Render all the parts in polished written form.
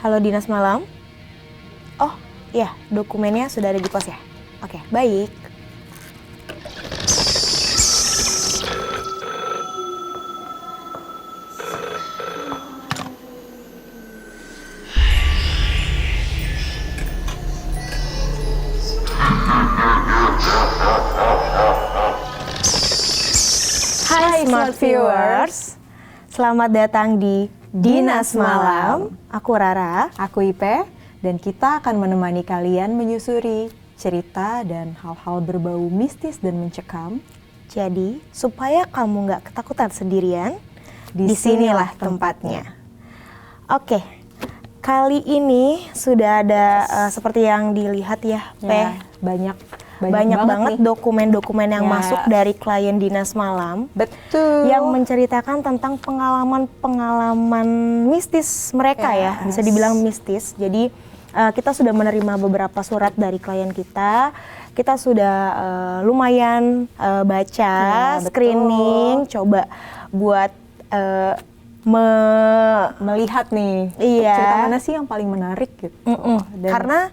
Halo Dinas Malam. Oh iya, dokumennya sudah ada di pos ya? Oke, baik. Hai Smart Viewers, selamat datang di Dinas Malam. Aku Rara. Aku Ipe, dan kita akan menemani kalian menyusuri cerita dan hal-hal berbau mistis dan mencekam. Jadi, supaya kamu nggak ketakutan sendirian, disinilah tempatnya. Oke, kali ini sudah ada seperti yang dilihat ya, Pe. Banyak banget dokumen-dokumen yang masuk dari klien Dinas Malam. Betul. Yang menceritakan tentang pengalaman mistis mereka ya, bisa dibilang mistis. Jadi kita sudah menerima beberapa surat dari klien kita. Kita sudah lumayan baca, screening, coba buat melihat nih cerita mana sih yang paling menarik gitu. Karena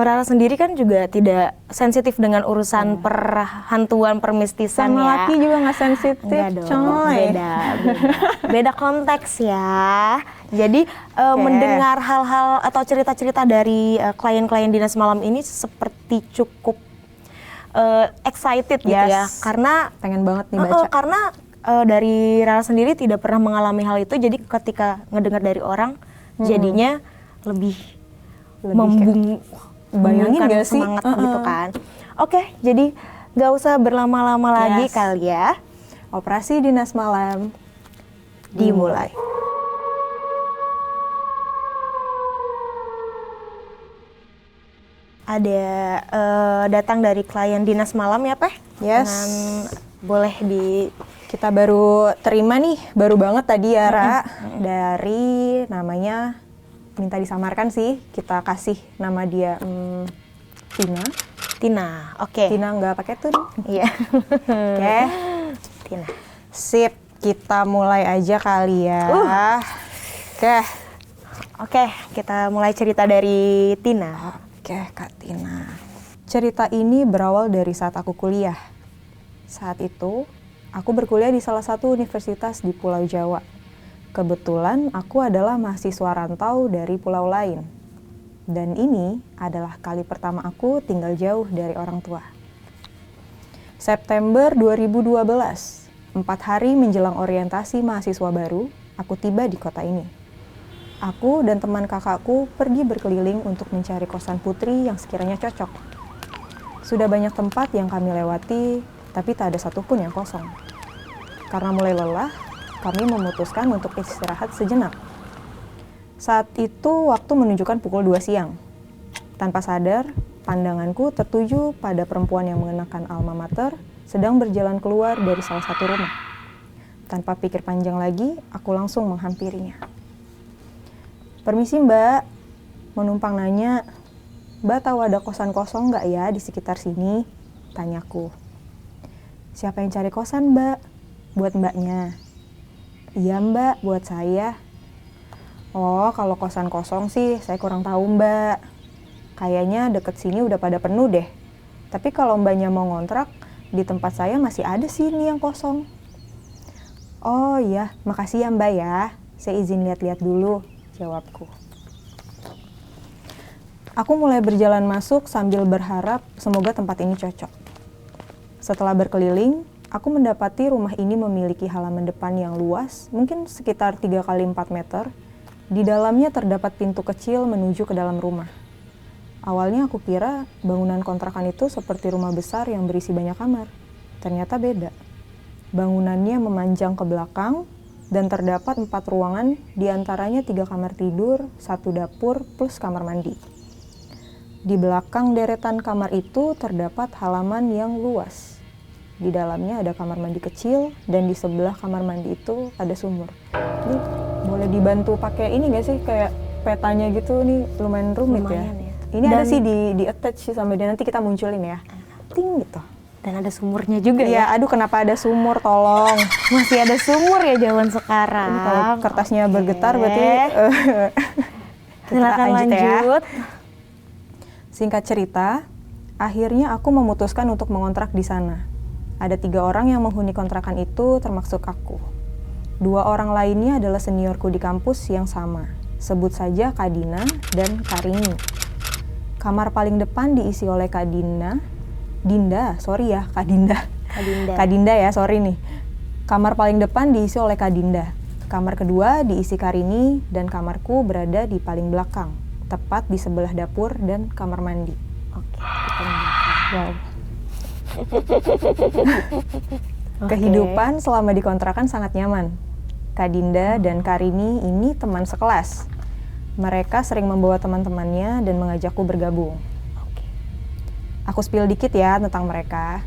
Rara sendiri kan juga tidak sensitif dengan urusan perhantuan, permistisan sama ya. laki juga nggak sensitif, coy. Beda konteks ya. Jadi mendengar hal-hal atau cerita-cerita dari klien-klien Dinas Malam ini seperti cukup excited gitu ya. Karena pengen banget nih baca. Karena dari Rara sendiri tidak pernah mengalami hal itu. Jadi ketika ngedengar dari orang, jadinya lebih bayangin gak sih? Semangat gitu kan. Oke, jadi gak usah berlama-lama lagi kali ya. Operasi Dinas Malam dimulai. Ada datang dari klien Dinas Malam ya, Peh? Yes. Dengan boleh kita baru terima nih, baru banget tadi ya, Ra. Dari namanya minta disamarkan sih, kita kasih nama dia Tina. Oke. Tina nggak pakai tuh. Iya. Oke. Tina. Sip, kita mulai aja kali ya. Oke, kita mulai cerita dari Tina. Oke, Kak Tina. Cerita ini berawal dari saat aku kuliah. Saat itu, aku berkuliah di salah satu universitas di Pulau Jawa. Kebetulan aku adalah mahasiswa rantau dari pulau lain. Dan ini adalah kali pertama aku tinggal jauh dari orang tua. September 2012, 4 hari menjelang orientasi mahasiswa baru, aku tiba di kota ini. Aku dan teman kakakku pergi berkeliling untuk mencari kosan putri yang sekiranya cocok. Sudah banyak tempat yang kami lewati, tapi tak ada satupun yang kosong. Karena mulai lelah, kami memutuskan untuk istirahat sejenak. Saat itu waktu menunjukkan pukul 2 siang. Tanpa sadar, pandanganku tertuju pada perempuan yang mengenakan alma mater sedang berjalan keluar dari salah satu rumah. Tanpa pikir panjang lagi, aku langsung menghampirinya. "Permisi Mbak," menumpang nanya. "Mbak tahu ada kosan kosong nggak ya di sekitar sini?" tanyaku. "Siapa yang cari kosan Mbak?" "Buat Mbaknya." "Iya Mbak, buat saya." "Oh, kalau kosan kosong sih saya kurang tahu Mbak. Kayaknya deket sini udah pada penuh deh. Tapi kalau Mbaknya mau ngontrak, di tempat saya masih ada sini yang kosong." "Oh iya, makasih ya Mbak ya. Saya izin lihat-lihat dulu," jawabku. Aku mulai berjalan masuk sambil berharap semoga tempat ini cocok. Setelah berkeliling, aku mendapati rumah ini memiliki halaman depan yang luas, mungkin sekitar 3 kali 4 meter. Di dalamnya terdapat pintu kecil menuju ke dalam rumah. Awalnya aku kira bangunan kontrakan itu seperti rumah besar yang berisi banyak kamar. Ternyata beda. Bangunannya memanjang ke belakang dan terdapat 4 ruangan, diantaranya 3 kamar tidur, 1 dapur, plus kamar mandi. Di belakang deretan kamar itu terdapat halaman yang luas. Di dalamnya ada kamar mandi kecil, dan di sebelah kamar mandi itu ada sumur. Ini boleh dibantu pakai ini nggak sih, kayak petanya gitu, nih lumayan rumit ya. Ini ada sih di attach sih sama dia, nanti kita munculin ya. Ting gitu. Dan ada sumurnya juga ya. Aduh kenapa ada sumur, tolong. Masih ada sumur ya zaman sekarang. Kalau kertasnya bergetar berarti Silakan lanjut ya. lanjut. Singkat cerita, akhirnya aku memutuskan untuk mengontrak di sana. Ada 3 orang yang menghuni kontrakan itu termasuk aku. 2 orang lainnya adalah seniorku di kampus yang sama. Sebut saja Kak Dina dan Karini. Kamar paling depan diisi oleh Kak Kak Dinda. Kak Dinda ya, sorry nih. Kamar paling depan diisi oleh Kak Dinda. Kamar kedua diisi Karini dan kamarku berada di paling belakang, tepat di sebelah dapur dan kamar mandi. Oke. Wow. Kehidupan selama di kontrakan sangat nyaman. Kak Dinda dan Karini ini teman sekelas. Mereka sering membawa teman-temannya dan mengajakku bergabung. Aku spill dikit ya tentang mereka.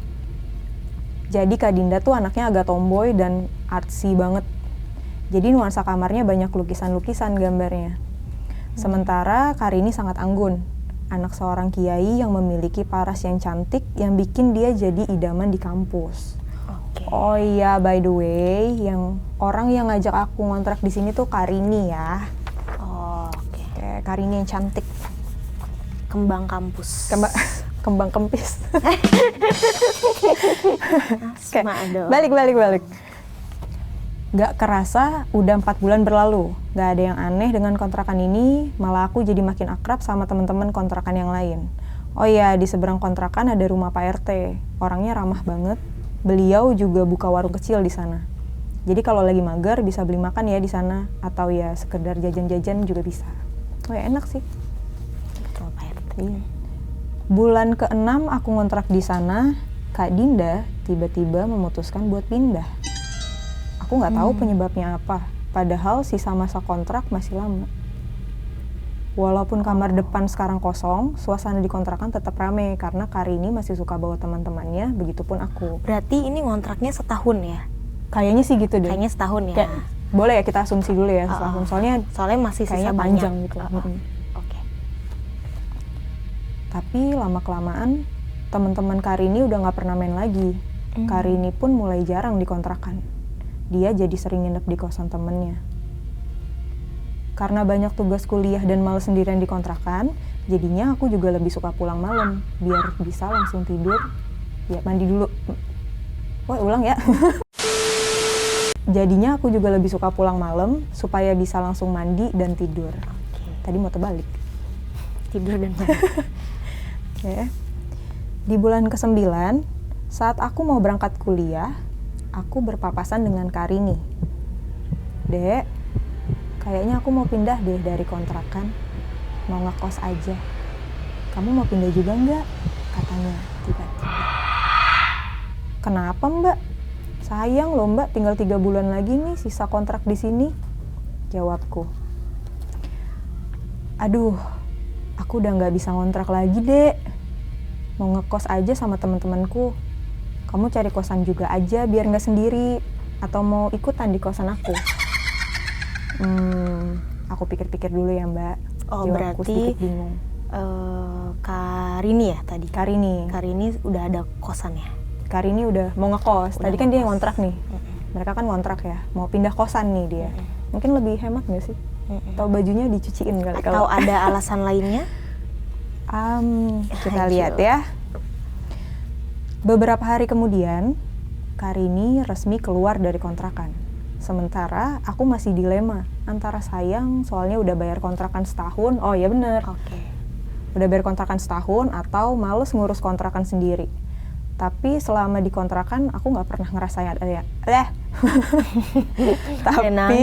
Jadi Kak Dinda tuh anaknya agak tomboy dan artsy banget. Jadi nuansa kamarnya banyak lukisan-lukisan gambarnya. Sementara Karini sangat anggun. Anak seorang kiai yang memiliki paras yang cantik yang bikin dia jadi idaman di kampus. Oh iya, by the way, orang yang ngajak aku ngontrak di sini tuh Karini ya. Oke, Karini yang cantik. Kembang kampus. Kembang kempis. Oke, balik. Gak kerasa udah 4 bulan berlalu. Gak ada yang aneh dengan kontrakan ini, malah aku jadi makin akrab sama teman-teman kontrakan yang lain. Oh iya, di seberang kontrakan ada rumah Pak RT. Orangnya ramah banget. Beliau juga buka warung kecil di sana. Jadi kalau lagi mager bisa beli makan ya di sana, atau ya sekedar jajan-jajan juga bisa. Oh ya, enak sih. Betul, Pak RT. Bulan ke-6 aku ngontrak di sana, Kak Dinda tiba-tiba memutuskan buat pindah. Aku nggak tahu penyebabnya apa, padahal sisa masa kontrak masih lama. Walaupun kamar depan sekarang kosong, suasana di kontrakan tetap rame karena Karini masih suka bawa teman-temannya, begitupun aku. Berarti ini ngontraknya setahun ya? Kayaknya sih gitu deh. Kayaknya setahun ya. Kayak, boleh ya kita asumsi dulu ya setahun, soalnya masih sisa panjang banyak gitu. Oke. Tapi lama-kelamaan teman-teman Karini udah nggak pernah main lagi. Karini pun mulai jarang di kontrakan. Dia jadi sering nginep di kosan temennya. Karena banyak tugas kuliah dan malas sendirian di kontrakan, jadinya aku juga lebih suka pulang malam, biar bisa langsung tidur. Ya, mandi dulu. Wah, ulang ya. Jadinya aku juga lebih suka pulang malam, supaya bisa langsung mandi dan tidur. Tadi mau terbalik. Tidur dan mandi. Ya. Di bulan ke-9, saat aku mau berangkat kuliah, aku berpapasan dengan Karini. Dek, kayaknya aku mau pindah deh dari kontrakan. Mau ngekos aja. Kamu mau pindah juga nggak? Katanya tiba-tiba. Kenapa mbak? Sayang loh mbak, tinggal 3 bulan lagi nih sisa kontrak di sini. Jawabku. Aduh, aku udah nggak bisa ngontrak lagi dek. Mau ngekos aja sama teman-temanku. Kamu cari kosan juga aja biar nggak sendiri, atau mau ikutan di kosan aku? Aku pikir-pikir dulu ya mbak. Oh, Jawabku berarti sedikit bingung. Karini ya tadi? Karini udah ada kosan ya? Karini udah mau ngekos. Tadi kan dia yang ngontrak nih. Mereka kan ngontrak ya, mau pindah kosan nih dia. Mungkin lebih hemat nggak sih? Atau bajunya dicuciin kali? Atau ada alasan lainnya? Kita lihat ya. Beberapa hari kemudian, Karini resmi keluar dari kontrakan. Sementara aku masih dilema antara sayang soalnya udah bayar kontrakan setahun. Oh ya bener. Udah bayar kontrakan setahun atau males ngurus kontrakan sendiri. Tapi selama di kontrakan aku nggak pernah ngerasain ada ya. Tenang.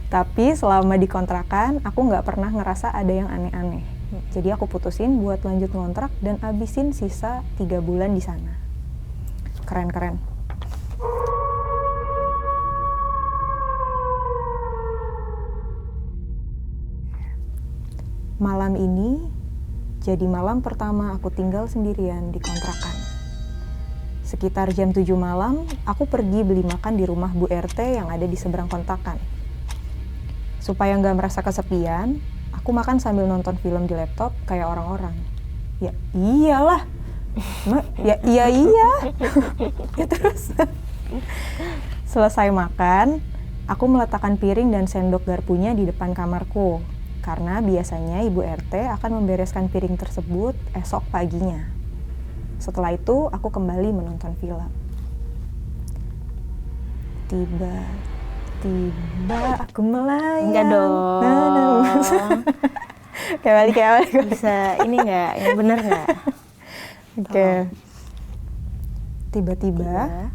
Tapi selama di kontrakan aku nggak pernah ngerasa ada yang aneh-aneh. Jadi aku putusin buat lanjut ngontrak dan abisin sisa 3 bulan di sana. Keren. Malam ini jadi malam pertama aku tinggal sendirian di kontrakan. Sekitar jam 7 malam, aku pergi beli makan di rumah Bu RT yang ada di seberang kontrakan. Supaya nggak merasa kesepian, aku makan sambil nonton film di laptop kayak orang-orang. Ya iyalah. Iya. Ya terus. Selesai makan, aku meletakkan piring dan sendok garpunya di depan kamarku. Karena biasanya Ibu RT akan membereskan piring tersebut esok paginya. Setelah itu, aku kembali menonton film. Tiba-tiba aku melayang. Enggak dong. Kayak balik. Bisa ini nggak? Yang bener nggak? Oke. Tiba-tiba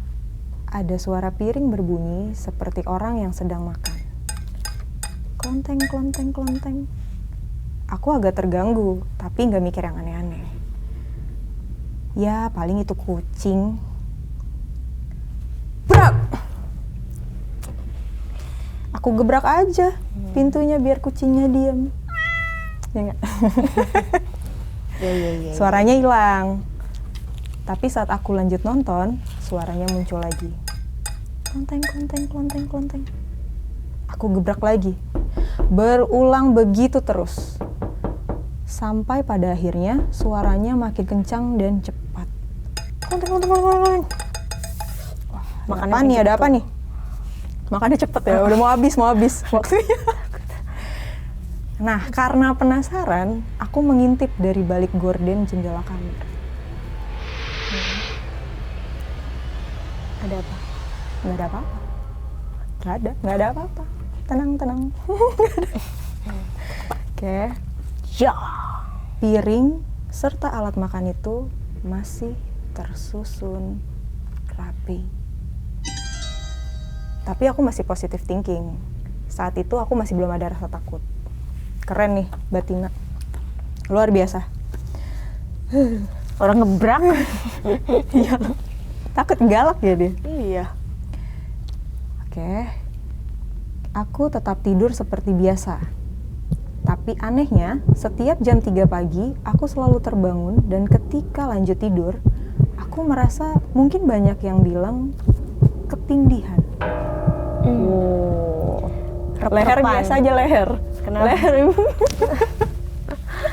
ada suara piring berbunyi seperti orang yang sedang makan. Klonteng, klonteng, klonteng. Aku agak terganggu, tapi nggak mikir yang aneh-aneh. Ya, paling itu kucing. Brak! Aku gebrak aja pintunya biar kucingnya diem. Ya nggak? Ya. Suaranya hilang. Tapi saat aku lanjut nonton, suaranya muncul lagi. Klonteng, klonteng, klonteng, klonteng. Aku gebrak lagi. Berulang begitu terus. Sampai pada akhirnya suaranya makin kencang dan cepat. Klonteng, klonteng, klonteng. Wah, ada apa nih? Makannya cepet ya, udah mau habis waktunya. Nah, karena penasaran, aku mengintip dari balik gorden jendela kamar. Ada apa? Nggak ada apa-apa. Nggak ada apa-apa. Tenang. Oke. Ya. Piring serta alat makan itu masih tersusun rapi. Tapi aku masih positive thinking. Saat itu aku masih belum ada rasa takut. Keren nih, Batina. Luar biasa. Orang ngebrak. Iya. Takut galak ya dia. Iya. Oke. Aku tetap tidur seperti biasa. Tapi anehnya, setiap jam 3 pagi, aku selalu terbangun dan ketika lanjut tidur, aku merasa mungkin banyak yang bilang ketindihan. Wow. Leher biasa aja leher. Kenapa? Leher.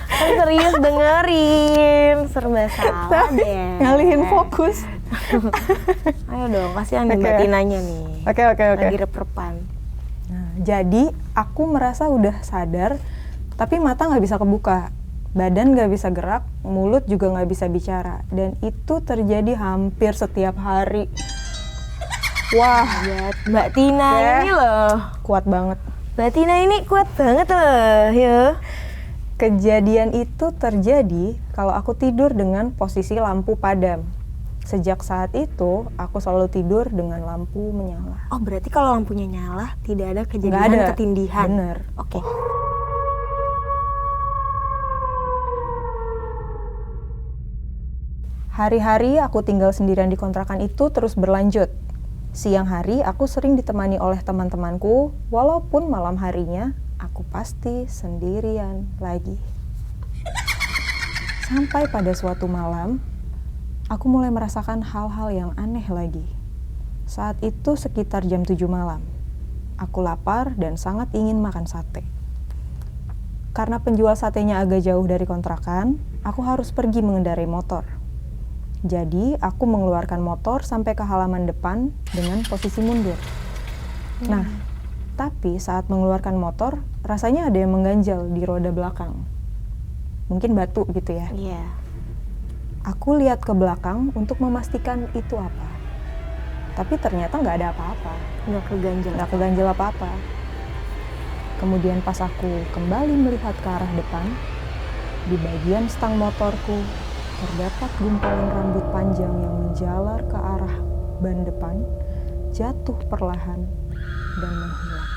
Kan serius dengerin, serba salah deh. Ngalihin fokus. Ayo dong, kasihan nih Oke. Mbak Tinanya nih. Oke. Lagi rep-repan. Nah, jadi aku merasa udah sadar, tapi mata nggak bisa kebuka, badan nggak bisa gerak, mulut juga nggak bisa bicara, dan itu terjadi hampir setiap hari. Wah, Mbak Tina ini loh. kuat banget. Mbak Tina ini kuat banget loh, ya. Kejadian itu terjadi kalau aku tidur dengan posisi lampu padam. Sejak saat itu, aku selalu tidur dengan lampu menyala. Oh, berarti kalau lampunya nyala tidak ada Nggak kejadian ada. ketindihan. Bener. Oke. Hari-hari aku tinggal sendirian di kontrakan itu terus berlanjut. Siang hari aku sering ditemani oleh teman-temanku, walaupun malam harinya aku pasti sendirian lagi. Sampai pada suatu malam, aku mulai merasakan hal-hal yang aneh lagi. Saat itu sekitar jam 7 malam. Aku lapar dan sangat ingin makan sate. Karena penjual satenya agak jauh dari kontrakan, aku harus pergi mengendarai motor. Jadi, aku mengeluarkan motor sampai ke halaman depan dengan posisi mundur. Nah, tapi saat mengeluarkan motor, rasanya ada yang mengganjal di roda belakang. Mungkin batu gitu ya. Iya. Aku lihat ke belakang untuk memastikan itu apa. Tapi ternyata nggak ada apa-apa. Nggak keganjel. Nggak keganjal apa-apa. Kemudian pas aku kembali melihat ke arah depan, di bagian stang motorku, terdapat gumpalan rambut panjang yang menjalar ke arah ban depan, jatuh perlahan, dan menghilang.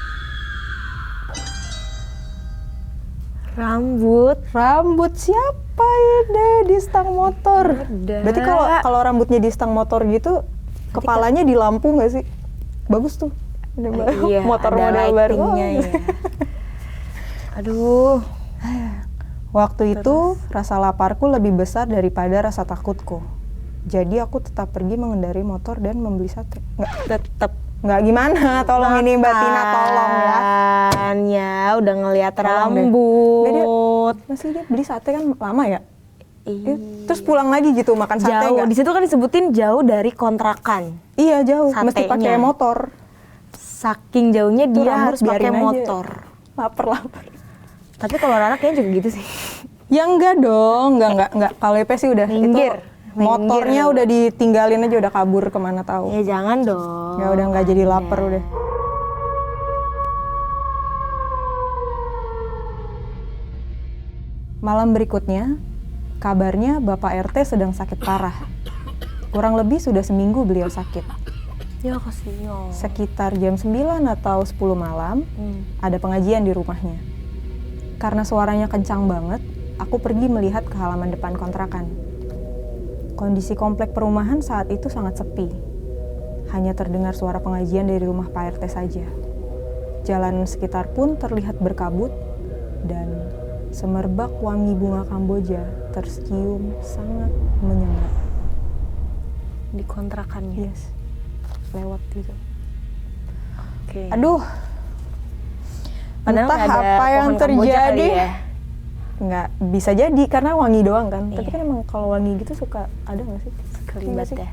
Rambut siapa ini di stang motor? Ada. Berarti kalau rambutnya di stang motor gitu, kepalanya di lampu nggak sih? Bagus tuh. Iya, Motor ada model baru. lightingnya ya. Aduh. Waktu itu rasa laparku lebih besar daripada rasa takutku. Jadi aku tetap pergi mengendarai motor dan membeli sate. Nggak gimana, tolong ini Mbak Tina, tolong ya. Ya, udah ngelihat Tolong deh. rambut. Masih dia beli sate kan lama ya? Iya. Terus pulang lagi gitu makan sate Jauh. nggak? Di situ kan disebutin jauh dari kontrakan. Iya jauh, mesti Satenya. pakai motor. Saking jauhnya Itu dia rambut harus pakai biarin aja. motor. Lapar. Tapi kalau Rara kayaknya juga gitu sih. Ya enggak dong, enggak. Kalau Epe sih udah Minggir. itu motornya udah ditinggalin aja, udah kabur kemana tahu. Ya jangan dong. Ya udah nggak jadi lapar udah. Malam berikutnya, kabarnya Bapak RT sedang sakit parah. Kurang lebih sudah seminggu beliau sakit. Ya kasihan. Sekitar jam 9 atau 10 malam, ada pengajian di rumahnya. Karena suaranya kencang banget, aku pergi melihat ke halaman depan kontrakan. Kondisi komplek perumahan saat itu sangat sepi. Hanya terdengar suara pengajian dari rumah Pak RT saja. Jalanan sekitar pun terlihat berkabut dan semerbak wangi bunga Kamboja tercium sangat menyengat. Di kontrakannya. Yes. Lewat gitu. Oke. Aduh. Padahal Entah nggak ada apa yang pohon Kamboja terjadi. kali ya? Nggak bisa jadi karena wangi doang kan. Tapi Iya. kan emang kalau wangi gitu suka ada nggak sih? Kelibat Iya sih. ya.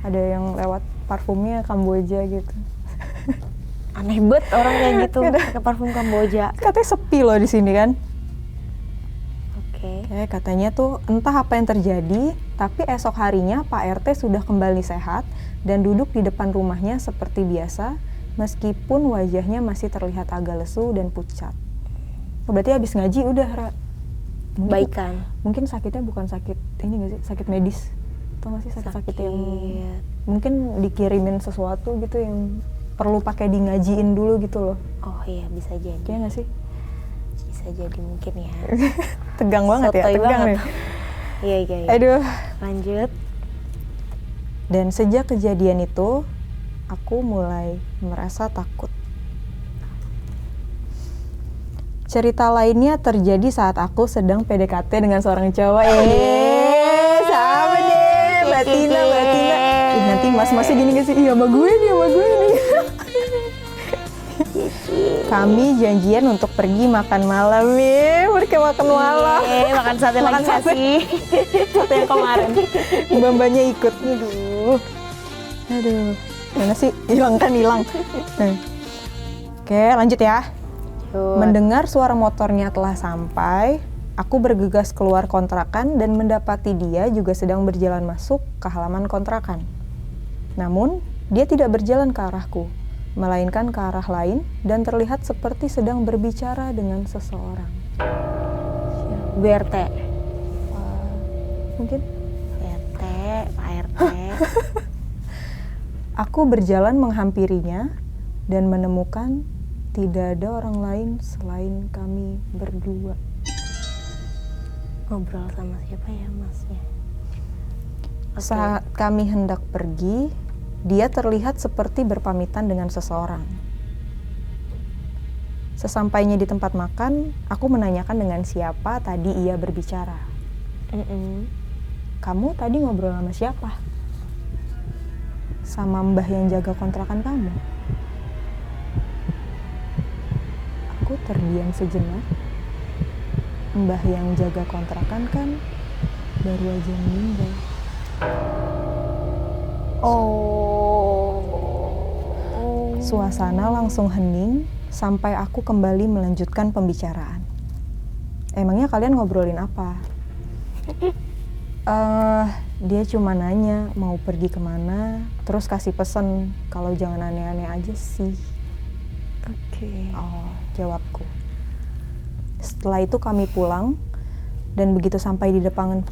Ada yang lewat parfumnya Kamboja gitu. Aneh banget orang kayak gitu Nggak ada. pakai parfum Kamboja. Katanya sepi loh di sini kan. Oke. Katanya tuh entah apa yang terjadi, tapi esok harinya Pak RT sudah kembali sehat dan duduk di depan rumahnya seperti biasa, meskipun wajahnya masih terlihat agak lesu dan pucat. Oh, berarti habis ngaji udah, Ra. Baikan. Mungkin sakitnya bukan sakit ini nggak sih, sakit medis. Atau nggak sih sakit yang mungkin dikirimin sesuatu gitu yang perlu pakai di ngajiin dulu gitu loh. Oh iya bisa jadi. Kayaknya nggak sih? Bisa jadi mungkin ya. Tegang banget ya, Sotoy tegang banget. nih. Iya. Aduh. Lanjut. Dan sejak kejadian itu, aku mulai merasa takut. Cerita lainnya terjadi saat aku sedang PDKT dengan seorang cowok. Sama deh, Batina. Nanti mas-masnya gini gak sih? Iya sama gue nih. Kami janjian untuk pergi makan malam nih. Mereka makan malam. Makan sate lagi nggak sih? Sate yang kemarin. Mbak-mbaknya ikut. Aduh. Mana sih? Hilang. Oke, lanjut ya. Mendengar suara motornya telah sampai, aku bergegas keluar kontrakan dan mendapati dia juga sedang berjalan masuk ke halaman kontrakan. Namun, dia tidak berjalan ke arahku, melainkan ke arah lain dan terlihat seperti sedang berbicara dengan seseorang. BRT. Mungkin? BRT, Pak RT. Aku berjalan menghampirinya dan menemukan tidak ada orang lain selain kami berdua. Ngobrol sama siapa ya masnya? Oke. Saat kami hendak pergi, dia terlihat seperti berpamitan dengan seseorang. Sesampainya di tempat makan, aku menanyakan dengan siapa tadi ia berbicara. Kamu tadi ngobrol sama siapa? Sama mbah yang jaga kontrakan kamu. Aku terdiam sejenak. Mbah yang jaga kontrakan kan baru aja meninggal. Suasana langsung hening sampai aku kembali melanjutkan pembicaraan. Emangnya kalian ngobrolin apa? Dia cuma nanya mau pergi kemana, terus kasih pesen kalau jangan aneh-aneh aja sih. Oke. Oh, jawabku. Setelah itu kami pulang dan begitu sampai di depan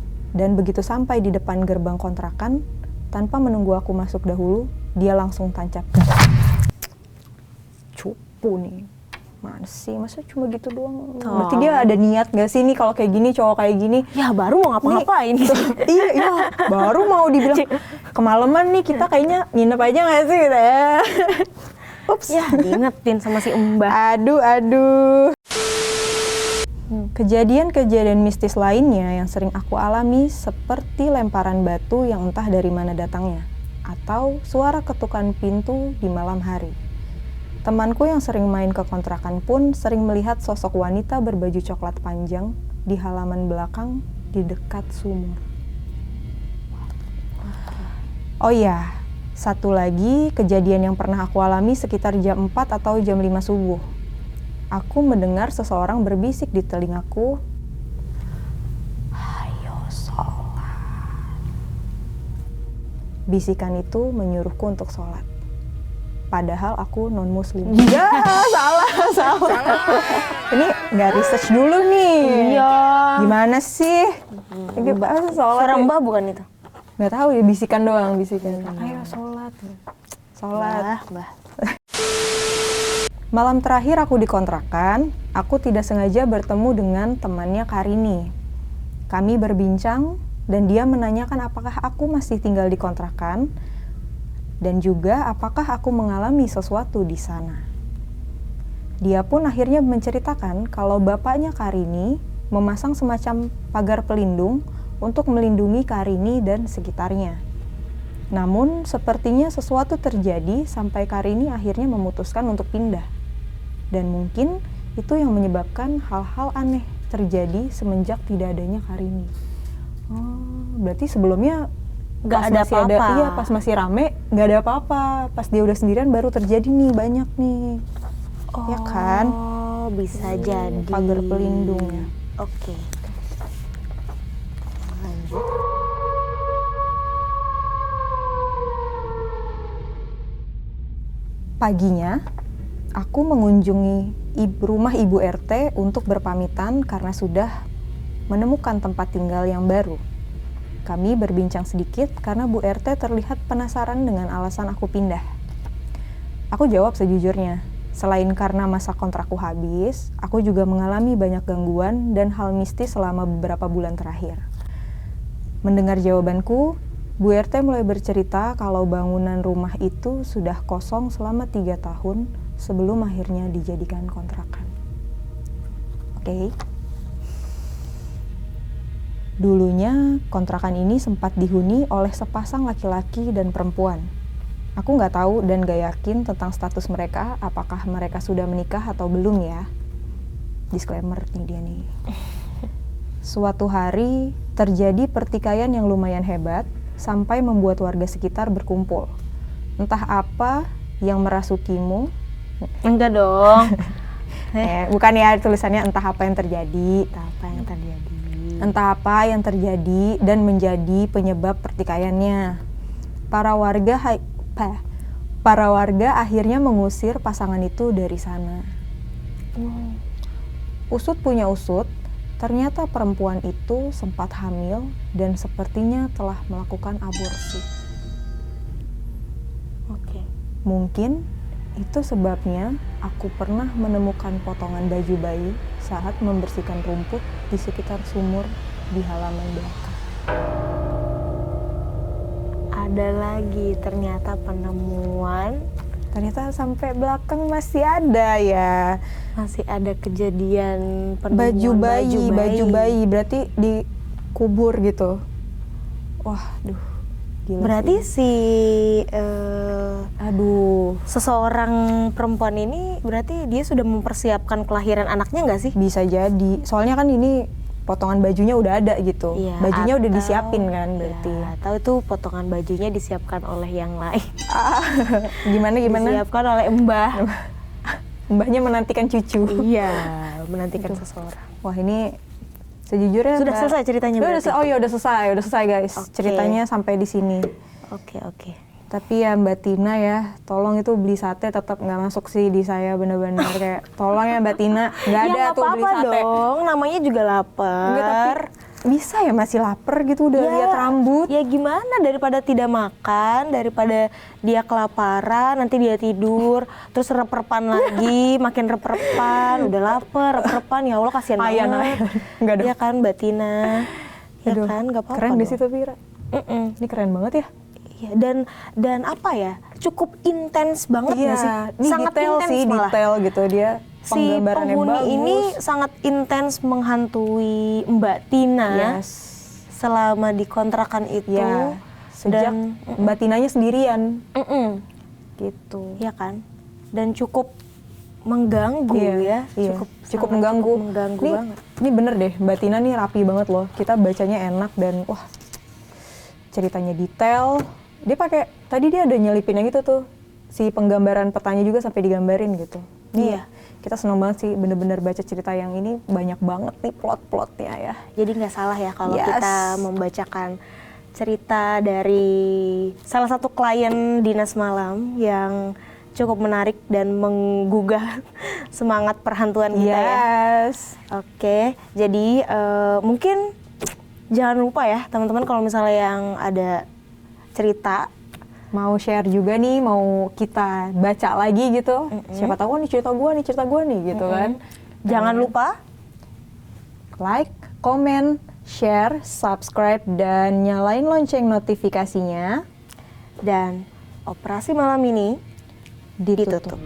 gerbang kontrakan, tanpa menunggu aku masuk dahulu, dia langsung tancap gas. Cupu nih. Mana sih? Masa cuma gitu doang? Berarti dia ada niat gak sih nih kalau kayak gini, cowok kayak gini? Ya baru mau ngapa-ngapain. Iya, baru mau dibilang kemalaman nih kita kayaknya nginep aja gak sih gitu ya. Ups. Ya diingetin sama si Mbah. Aduh. Kejadian-kejadian mistis lainnya yang sering aku alami seperti lemparan batu yang entah dari mana datangnya, atau suara ketukan pintu di malam hari. Temanku yang sering main ke kontrakan pun sering melihat sosok wanita berbaju coklat panjang di halaman belakang di dekat sumur. Oh iya, satu lagi kejadian yang pernah aku alami sekitar jam 4 atau jam 5 subuh. aku mendengar seseorang berbisik di telingaku, "Ayo sholat." Bisikan itu menyuruhku untuk sholat. Padahal aku non-muslim. Ya, salah. Ini nggak research dulu nih. Iya. Gimana sih? Ini bahasa sholat. Suara Mbah bukan itu? Nggak tahu ya, bisikan doang, bisikan. Ayo sholat. Sholat. Mbah. Malam terakhir aku di kontrakan, aku tidak sengaja bertemu dengan temannya Karini. Kami berbincang dan dia menanyakan apakah aku masih tinggal di kontrakan dan juga apakah aku mengalami sesuatu di sana. Dia pun akhirnya menceritakan kalau bapaknya Karini memasang semacam pagar pelindung untuk melindungi Karini dan sekitarnya. Namun sepertinya sesuatu terjadi sampai Karini akhirnya memutuskan untuk pindah. Dan mungkin itu yang menyebabkan hal-hal aneh terjadi semenjak tidak adanya Karini. Oh, berarti sebelumnya Nggak pas ada masih apa-apa. Iya, pas masih rame nggak ada apa-apa. Pas dia udah sendirian baru terjadi nih banyak nih. Ya kan? Oh, bisa jadi. Pagar pelindungnya. Oke. Lanjut. Paginya, aku mengunjungi rumah Ibu RT untuk berpamitan karena sudah menemukan tempat tinggal yang baru. Kami berbincang sedikit karena Bu RT terlihat penasaran dengan alasan aku pindah. Aku jawab sejujurnya, selain karena masa kontrakku habis, aku juga mengalami banyak gangguan dan hal mistis selama beberapa bulan terakhir. Mendengar jawabanku, Bu RT mulai bercerita kalau bangunan rumah itu sudah kosong selama 3 tahun sebelum akhirnya dijadikan kontrakan. Oke. Dulunya, kontrakan ini sempat dihuni oleh sepasang laki-laki dan perempuan. Aku nggak tahu dan nggak yakin tentang status mereka, apakah mereka sudah menikah atau belum ya. Disclaimer nih dia nih. Suatu hari, terjadi pertikaian yang lumayan hebat, sampai membuat warga sekitar berkumpul. Entah apa yang merasukimu. Enggak dong. Bukan ya, tulisannya entah apa yang terjadi. Apa yang terjadi? Entah apa yang terjadi dan menjadi penyebab pertikaiannya. Para warga akhirnya mengusir pasangan itu dari sana. Usut punya usut, ternyata perempuan itu sempat hamil dan sepertinya telah melakukan aborsi. Oke. Mungkin itu sebabnya aku pernah menemukan potongan baju bayi saat membersihkan rumput di sekitar sumur di halaman belakang. Ada lagi ternyata penemuan. Ternyata sampai belakang masih ada ya. Masih ada kejadian Baju penemuan bayi, berarti dikubur gitu. Wah, gila Berarti sih. seseorang perempuan ini berarti dia sudah mempersiapkan kelahiran anaknya nggak sih? Bisa jadi. Soalnya kan ini potongan bajunya udah ada gitu. Iya, Bajunya udah atau- disiapin kan berarti. Ya, atau itu potongan bajunya disiapkan oleh yang lain. Gimana? Disiapkan oleh mbah. Mbahnya menantikan cucu. Iya, menantikan seseorang. Wah, ini sejujurnya Sudah selesai ceritanya berarti? Udah selesai guys. Oke. Ceritanya sampai di sini. Oke. Tapi ya Mbak Tina ya, tolong itu beli sate tetap nggak masuk sih di saya bener-bener kayak tolong ya Mbak Tina, nggak ada Ya tuh beli apa-apa sate. dong, namanya juga lapar. Enggak, tapi bisa ya masih lapar gitu udah lihat rambut. Ya gimana, daripada tidak makan, daripada dia kelaparan, nanti dia tidur, terus rep-repan lagi, makin rep-repan, udah lapar, rep-repan, ya Allah kasihan Ayan. banget. Enggak dong. Ya kan Mbak Tina, ya Aduh, kan, nggak apa-apa keren dong. di situ Vira. Ini keren banget ya. Iya, dan apa ya, cukup intens banget nggak sih? Ini Sangat detail intens sih, malah. detail gitu dia. Si Penggambarannya penghuni bagus. ini sangat intens menghantui Mbak Tina Yes. selama di kontrakan itu. Ya, sejak dan Mbak Tinanya sendirian gitu, ya kan? Dan cukup mengganggu ya, cukup sangat mengganggu. cukup mengganggu Nih, banget. Ini bener deh, Mbak Tina nih rapi banget loh. Kita bacanya enak dan wah, ceritanya detail. Dia tadi dia ada nyelipin yang itu tuh, si penggambaran petanya juga sampai digambarin gitu. Nih, Iya. kita seneng banget sih bener-bener baca cerita yang ini, banyak banget nih plot-plotnya ya. Jadi nggak salah ya kalau Yes. kita membacakan cerita dari salah satu klien Dinas Malam yang cukup menarik dan menggugah semangat perhantuan kita ya. Yes. Oke, jadi mungkin jangan lupa ya teman-teman kalau misalnya yang ada cerita Mau share juga nih, mau kita baca lagi gitu. Siapa tahu nih cerita gue nih gitu kan. jangan lupa Like, comment, share, subscribe, dan nyalain lonceng notifikasinya. dan operasi malam ini Ditutup. ditutup.